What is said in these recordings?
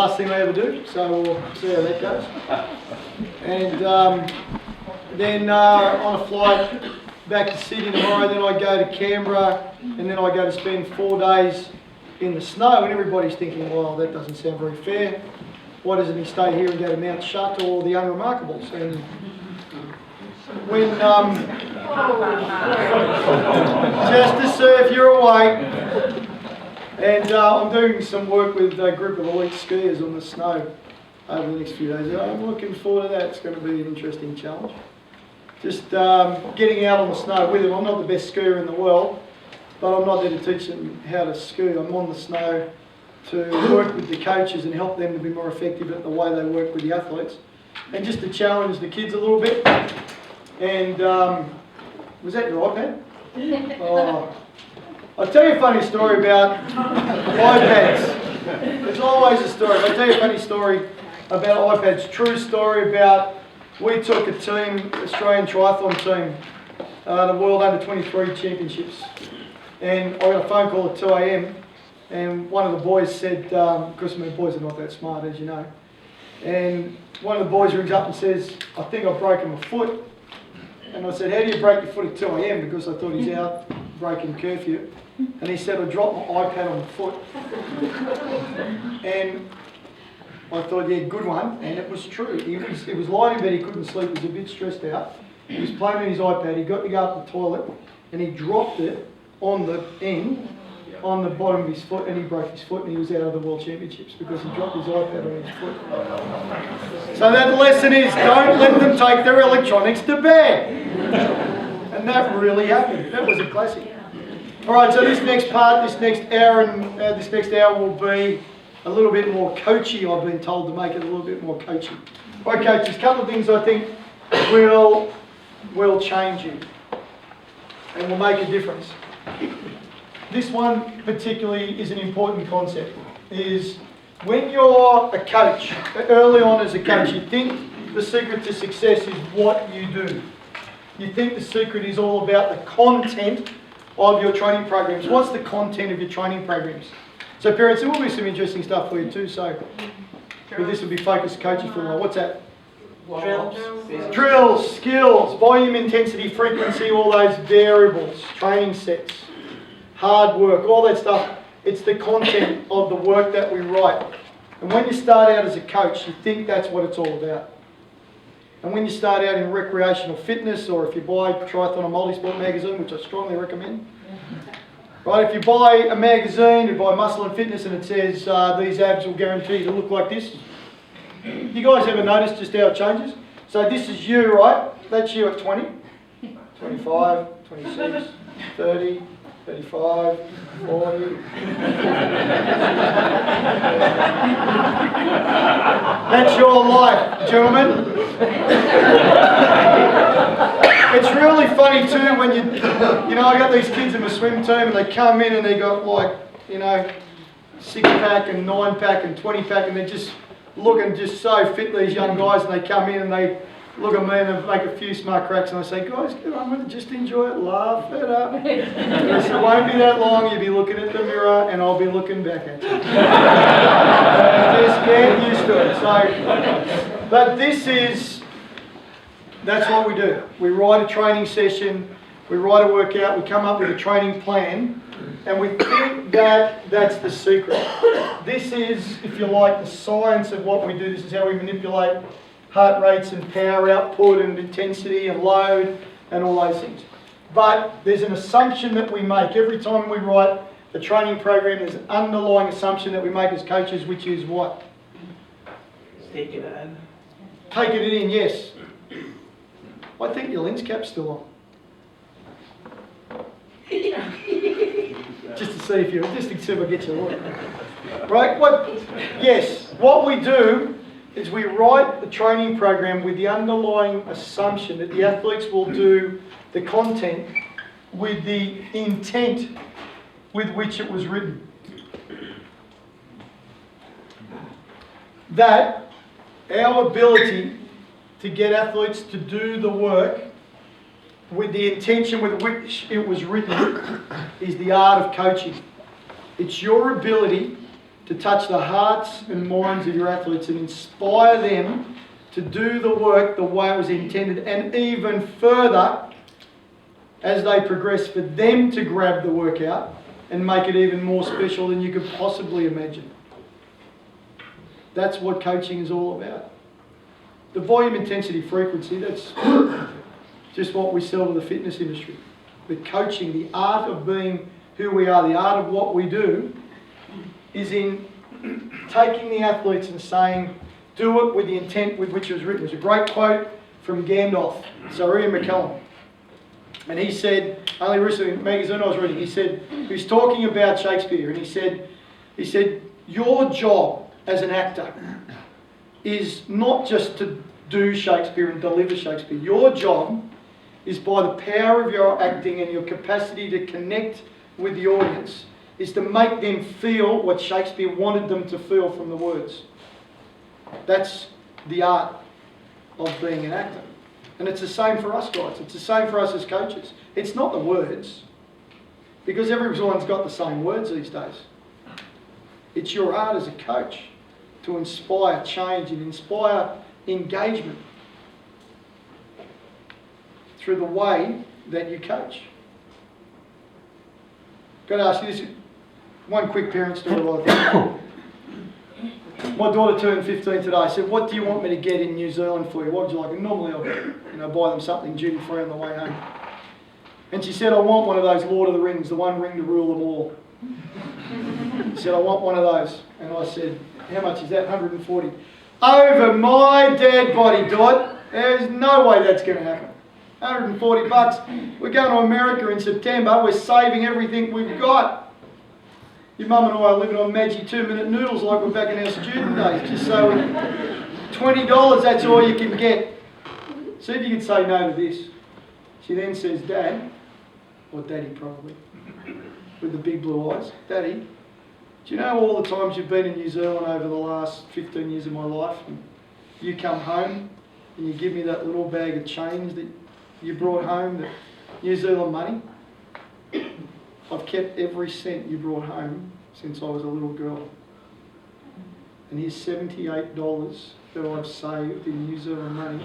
last thing I ever do, so we'll see how that goes. And then on a flight back to Sydney tomorrow, then I go to Canberra, and then I go to spend 4 days in the snow. And everybody's thinking, well, that doesn't sound very fair. Why doesn't he stay here and go to Mount Shutt or the Unremarkables? And when just to see if you're awake. And I'm doing some work with a group of elite skiers on the snow over the next few days. I'm looking forward to that. It's going to be an interesting challenge. Just getting out on the snow with them. I'm not the best skier in the world, but I'm not there to teach them how to ski. I'm on the snow to work with the coaches and help them to be more effective at the way they work with the athletes. And just to challenge the kids a little bit. And was that your iPad? Oh. I'll tell you a funny story about iPads. There's always a story. I'll tell you a funny story about iPads. True story about, we took a team, Australian triathlon team, the World Under 23 Championships. And I got a phone call at 2 a.m. and one of the boys said, because my boys are not that smart, as you know, and one of the boys rings up and says, I think I've broken my foot. And I said, how do you break your foot at 2 a.m? Because I thought he's out breaking curfew. And he said, I dropped my iPad on the foot. And I thought, yeah, good one. And it was true. He was lying in bed, he couldn't sleep, he was a bit stressed out. He was playing on his iPad, he got to go up the toilet, and he dropped it on the end, on the bottom of his foot, and he broke his foot, and he was out of the World Championships because he dropped his iPad on his foot. So that lesson is, don't let them take their electronics to bed. And that really happened. That was a classic. All right, so this next part, this next hour will be a little bit more coachy. I've been told to make it a little bit more coachy. All right, coaches, a couple of things I think will change you and will make a difference. This one particularly is an important concept, is when you're a coach, early on as a coach, you think the secret to success is what you do. You think the secret is all about the content of your training programs. What's the content of your training programs? So parents, there will be some interesting stuff for you too, so but this will be focused coaching for a while. What's that? Drills, skills, volume, intensity, frequency, all those variables, training sets, hard work, all that stuff. It's the content of the work that we write. And when you start out as a coach, you think that's what it's all about. And when you start out in recreational fitness, or if you buy Triathlon or Multisport magazine, which I strongly recommend, right? If you buy a magazine, you buy Muscle and Fitness, and it says these abs will guarantee you to look like this. You guys ever notice just how it changes? So this is you, right? That's you at 20, 25, 26, 30, 35, 40. That's your life, gentlemen. It's really funny too when you know, I got these kids in my swim team and they come in and they got like, you know, 6-pack and 9-pack and 20-pack and they're just looking just so fit, these young guys, and they come in and they look at me and they make a few smart cracks and I say, guys, get on with it, just enjoy it, laugh it up. It won't be that long, you'll be looking at the mirror and I'll be looking back at you. Just get used to it. So, but that's what we do. We write a training session, we write a workout, we come up with a training plan, and we think that that's the secret. This is, if you like, the science of what we do. This is how we manipulate heart rates and power output and intensity and load and all those things. But there's an assumption that we make every time we write a training program. There's an underlying assumption that we make as coaches, which is what? Take it in. Taking it in, yes. I think your lens cap's still on. Just to see if I get you right. Right? What we do is we write the training program with the underlying assumption that the athletes will do the content with the intent with which it was written. That our ability to get athletes to do the work with the intention with which it was written is the art of coaching. It's your ability to touch the hearts and minds of your athletes and inspire them to do the work the way it was intended, and even further, as they progress, for them to grab the workout and make it even more special than you could possibly imagine. That's what coaching is all about. The volume, intensity, frequency, that's just what we sell to the fitness industry. The coaching, the art of being who we are, the art of what we do, is in taking the athletes and saying, do it with the intent with which it was written. There's a great quote from Gandalf, Sir Ian McCallum. And he said, only recently in a magazine I was reading, he was talking about Shakespeare, and he said, your job as an actor is not just to do Shakespeare and deliver Shakespeare. Your job is, by the power of your acting and your capacity to connect with the audience, is to make them feel what Shakespeare wanted them to feel from the words. That's the art of being an actor. And it's the same for us guys. It's the same for us as coaches. It's not the words, because everyone's got the same words these days. It's your art as a coach to inspire change and inspire engagement through the way that you coach. Got to ask you this, one quick parent story like that. My daughter turned 15 today. I said, what do you want me to get in New Zealand for you? What would you like? And normally I'll buy them something duty free on the way home. And she said, I want one of those Lord of the Rings, the one ring to rule them all. She said, I want one of those. And I said, how much is that? 140. Over my dead body, Dot. There's no way that's going to happen. 140 bucks. We're going to America in September. We're saving everything we've got. Your mum and I are living on Maggi 2-minute noodles like we're back in our student days. Just so $20, that's all you can get. See if you can say no to this. She then says, Dad, or Daddy probably, with the big blue eyes, Daddy, do you know all the times you've been in New Zealand over the last 15 years of my life, and you come home and you give me that little bag of change that you brought home, the New Zealand money? I've kept every cent you brought home since I was a little girl. And here's $78 that I've saved in New Zealand money.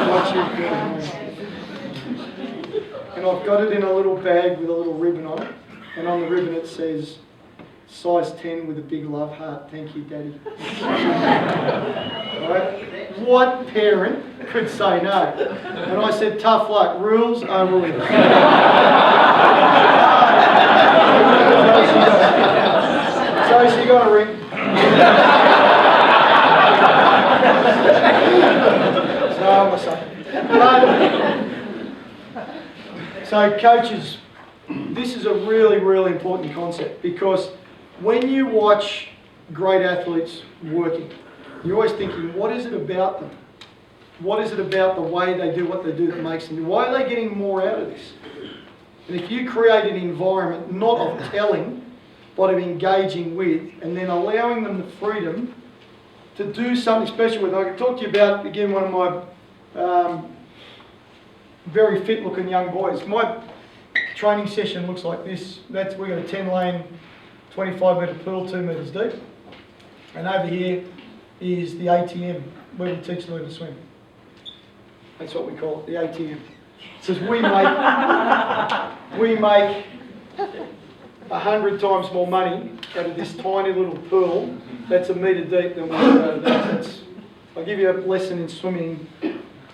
What you've brought home. And I've got it in a little bag with a little ribbon on it. And on the ribbon it says, size 10 with a big love heart. Thank you, Daddy. Right? What parent could say no? And I said, tough luck. Rules are rules. So she got a ring. So I'm saying. So coaches, this is a really, really important concept, because when you watch great athletes working, you're always thinking, what is it about them? What is it about the way they do what they do that makes them? Why are they getting more out of this? And if you create an environment not of telling, but of engaging with, and then allowing them the freedom to do something special with. I can talk to you about, again, one of my very fit looking young boys. My training session looks like this. We've got a 10-lane, 25-metre pool, 2 metres deep. And over here is the ATM, where we teach learn to swim. That's what we call it, the ATM. Because we make 100 times more money out of this tiny little pool that's a metre deep than we do out of that. I'll give you a lesson in swimming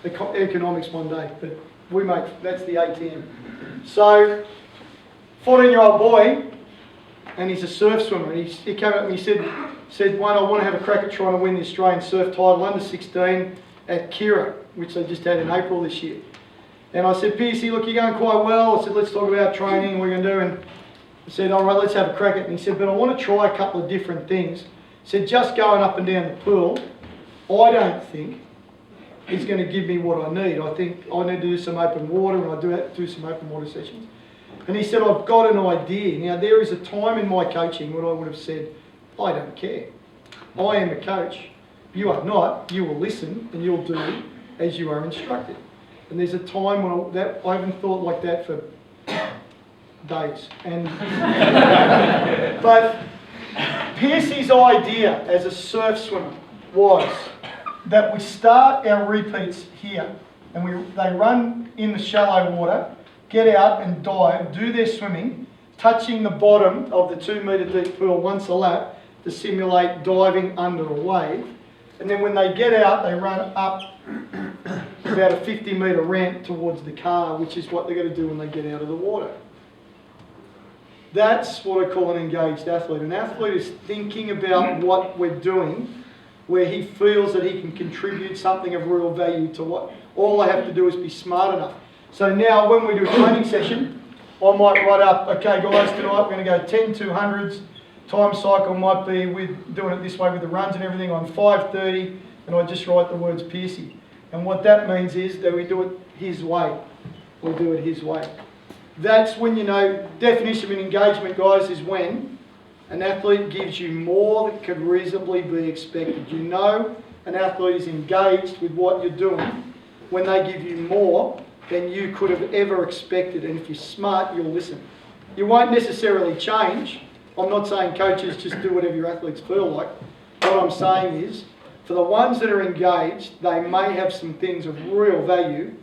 economics one day, but that's the ATM. So, 14-year-old boy, and he's a surf swimmer, and he came up and he said, "Wayne, I want to have a crack at trying to win the Australian surf title under 16 at Kira, which they just had in April this year." And I said, "Piercy, look, you're going quite well." I said, "Let's talk about training and what we're going to do." And I said, "All right, let's have a crack at it." And he said, "But I want to try a couple of different things." He said, "Just going up and down the pool, I don't think is going to give me what I need. I think I need to do some open water, and I do have to do some open water sessions." And he said, "I've got an idea." Now, there is a time in my coaching when I would have said, "I don't care. I am a coach. You are not. You will listen and you'll do as you are instructed." And there's a time when I haven't thought like that for days. But Piercy's idea as a surf swimmer was that we start our repeats here, and they run in the shallow water, get out and dive, do their swimming, touching the bottom of the 2 metre deep pool once a lap to simulate diving under a wave. And then when they get out, they run up about a 50 metre ramp towards the car, which is what they're going to do when they get out of the water. That's what I call an engaged athlete. An athlete is thinking about what we're doing, where he feels that he can contribute something of real value to what. All I have to do is be smart enough. So now when we do a training session, I might write up, okay guys, tonight we're going to go 10 200s. Time cycle might be with doing it this way with the runs and everything on 5:30, and I just write the words Piercy. And what that means is that we do it his way. We'll do it his way. That's when, you know, definition of engagement, guys, is when an athlete gives you more than could reasonably be expected. You know an athlete is engaged with what you're doing when they give you more than you could have ever expected. And if you're smart, you'll listen. You won't necessarily change. I'm not saying coaches just do whatever your athletes feel like. What I'm saying is, for the ones that are engaged, they may have some things of real value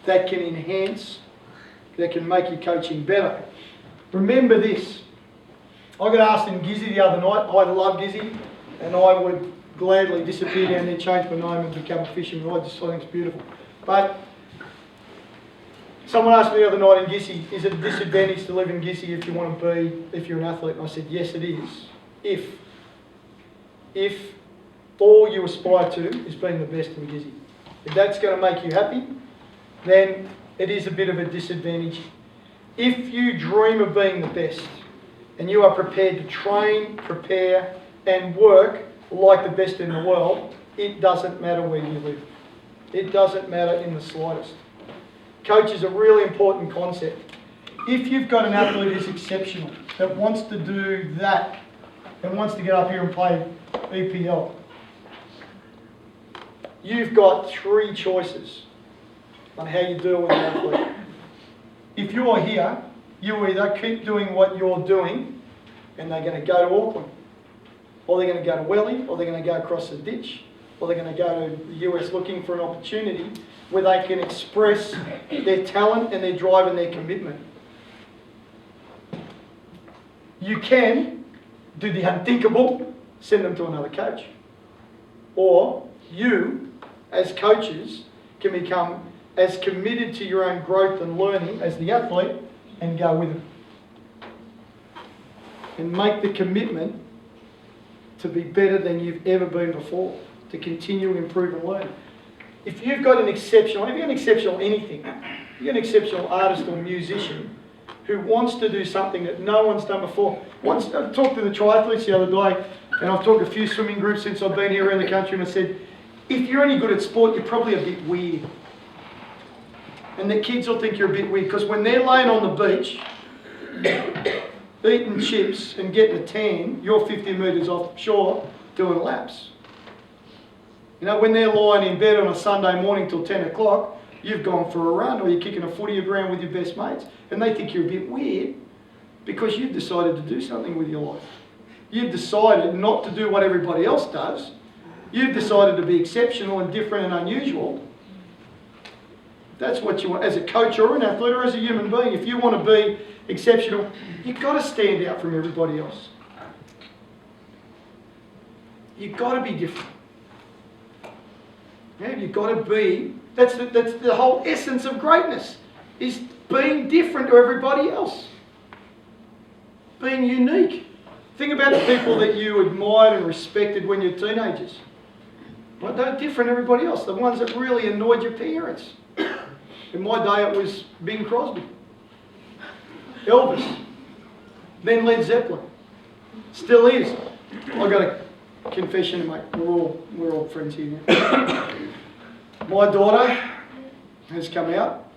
that can enhance, that can make your coaching better. Remember this. I got asked in Gizzy the other night. I love Gizzy, and I would gladly disappear down there, change my name and become a fishing rod. I think it's beautiful. But someone asked me the other night in Gizzy, is it a disadvantage to live in Gizzy if you want to be, if you're an athlete? And I said, yes it is. If all you aspire to is being the best in Gizzy. If that's going to make you happy, then it is a bit of a disadvantage. If you dream of being the best, and you are prepared to train, prepare, and work like the best in the world, it doesn't matter where you live. It doesn't matter in the slightest. Coach is a really important concept. If you've got an athlete who's exceptional, that wants to do that, and wants to get up here and play EPL, you've got 3 choices on how you deal with an athlete. If you're here, you either keep doing what you're doing, and they're going to go to Auckland, or they're going to go to Welly, or they're going to go across the ditch, or they're going to go to the US looking for an opportunity where they can express their talent and their drive and their commitment. You can do the unthinkable, send them to another coach. Or you, as coaches, can become as committed to your own growth and learning as the athlete and go with them. And make the commitment to be better than you've ever been before, to continue to improve and learn. If you've got an exceptional anything, you've got an exceptional artist or musician who wants to do something that no one's done before. Once I talked to the triathletes the other day, and I've talked to a few swimming groups since I've been here around the country, and I said, if you're any good at sport, you're probably a bit weird. And the kids will think you're a bit weird, because when they're laying on the beach, eating chips and getting a tan, you're 50 metres offshore doing laps. You know, when they're lying in bed on a Sunday morning till 10 o'clock, you've gone for a run, or you're kicking a footy around with your best mates, and they think you're a bit weird because you've decided to do something with your life. You've decided not to do what everybody else does. You've decided to be exceptional and different and unusual. That's what you want as a coach or an athlete or as a human being. If you want to be exceptional, you've got to stand out from everybody else. You've got to be different. Yeah, you've got to be, that's the whole essence of greatness, is being different to everybody else. Being unique. Think about the people that you admired and respected when you're teenagers. Well, they're different to everybody else. The ones that really annoyed your parents. In my day it was Bing Crosby, Elvis, then Led Zeppelin. Still is. I've got a confession to make. We're all friends here now. My daughter has come out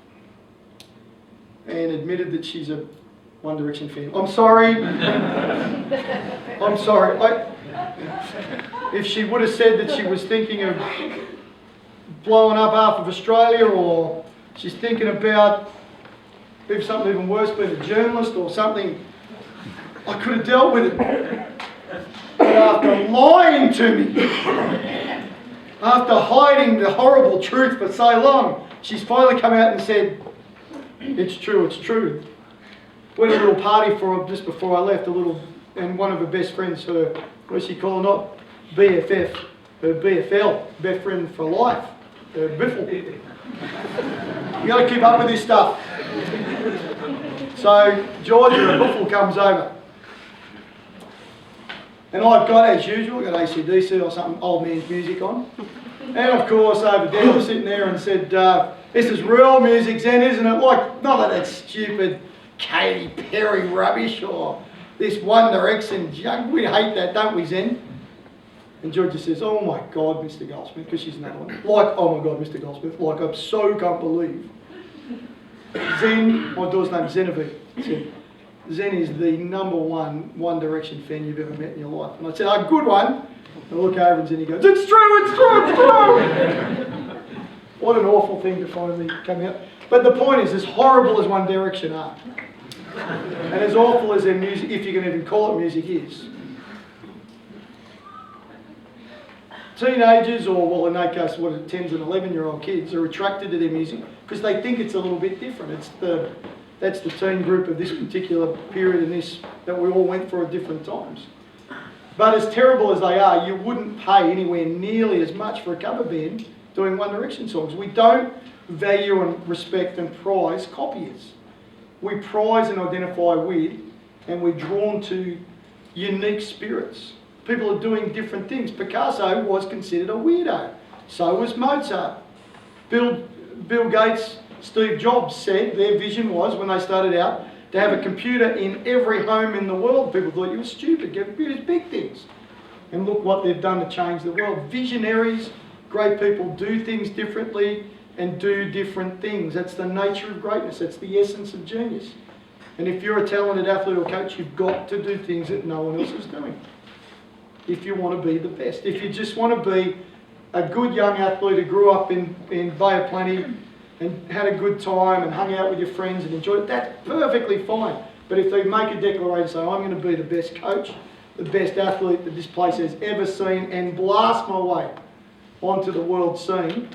and admitted that she's a One Direction fan. I'm sorry. I'm sorry. If she would have said that she was thinking of blowing up half of Australia, or she's thinking about if something even worse, being a journalist or something, I could have dealt with it. But after lying to me, after hiding the horrible truth for so long, she's finally come out and said, it's true, it's true. Went to a little party for her just before I left, and one of her best friends, her, what's she called, not BFF, her BFL, best friend for life, her biffle. You got to keep up with this stuff. So Georgia, her biffle, comes over. And I've got, as usual, I've got AC/DC or something, old man's music on. And of course, over there, I was sitting there and said, this is real music, Zen, isn't it? Like, not like that stupid Katy Perry rubbish or this One Direction junk. We hate that, don't we, Zen? And Georgia says, oh my God, Mr. Goldsmith, because she's another one. Like, oh my God, Mr. Goldsmith, like I so can't believe. Zen, my daughter's name is Zenevieve, said, Zen is the number One Direction fan you've ever met in your life. And I said, oh, good one. And I look over and Zen goes, it's true, it's true, it's true. What an awful thing to finally come out. But the point is, as horrible as One Direction are, and as awful as their music, if you can even call it music, is, teenagers, or well in that case, what 10s and 11-year-old kids, are attracted to their music because they think it's a little bit different. That's the teen group of this particular period and this that we all went through at different times. But as terrible as they are, you wouldn't pay anywhere nearly as much for a cover band doing One Direction songs. We don't value and respect and prize copiers. We prize and identify with, and we're drawn to unique spirits. People are doing different things. Picasso was considered a weirdo. So was Mozart. Bill Gates, Steve Jobs said their vision was, when they started out, to have a computer in every home in the world. People thought you were stupid. Computers, big things. And look what they've done to change the world. Visionaries, great people do things differently and do different things. That's the nature of greatness. That's the essence of genius. And if you're a talented athlete or coach, you've got to do things that no one else is doing. If you want to be the best. If you just want to be a good young athlete who grew up in Bay of Plenty and had a good time and hung out with your friends and enjoyed it, that's perfectly fine. But if they make a declaration saying, I'm going to be the best coach, the best athlete that this place has ever seen, and blast my way onto the world scene,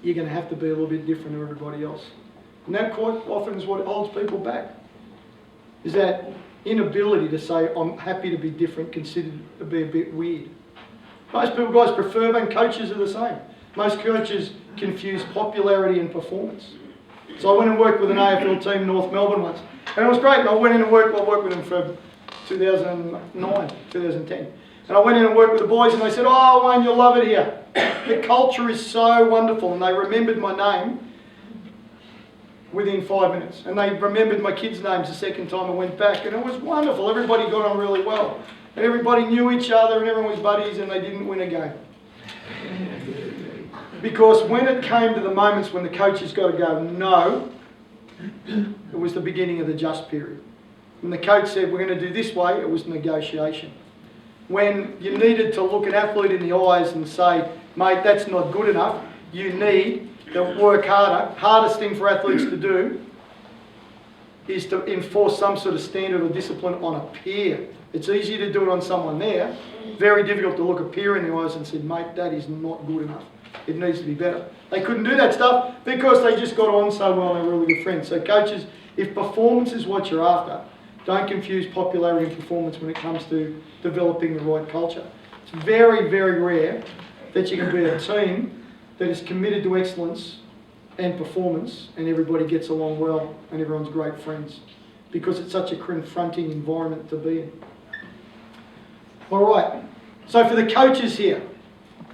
you're going to have to be a little bit different to everybody else. And that quite often is what holds people back, is that inability to say, I'm happy to be different, considered to be a bit weird. Most people, guys, prefer, and coaches are the same. Most coaches confuse popularity and performance. So I went and worked with an AFL team in North Melbourne once, and it was great. And I went in and worked with them for 2009, 2010. And I went in and worked with the boys, and they said, oh, Wayne, you'll love it here. The culture is so wonderful. And they remembered my name within 5 minutes. And they remembered my kids' names the second time I went back. And it was wonderful. Everybody got on really well. And everybody knew each other, and everyone was buddies, and they didn't win a game. Because when it came to the moments when the coaches got to go, no, it was the beginning of the just period. When the coach said, we're going to do this way, it was negotiation. When you needed to look an athlete in the eyes and say, mate, that's not good enough, you need to work harder. Hardest thing for athletes to do is to enforce some sort of standard or discipline on a peer. It's easy to do it on someone there. Very difficult to look a peer in the eyes and say, mate, that is not good enough. It needs to be better. They couldn't do that stuff because they just got on so well and they were really good friends. So coaches, if performance is what you're after, don't confuse popularity and performance when it comes to developing the right culture. It's very, very rare that you can be a team that is committed to excellence and performance and everybody gets along well and everyone's great friends, because it's such a confronting environment to be in. All right, so for the coaches here,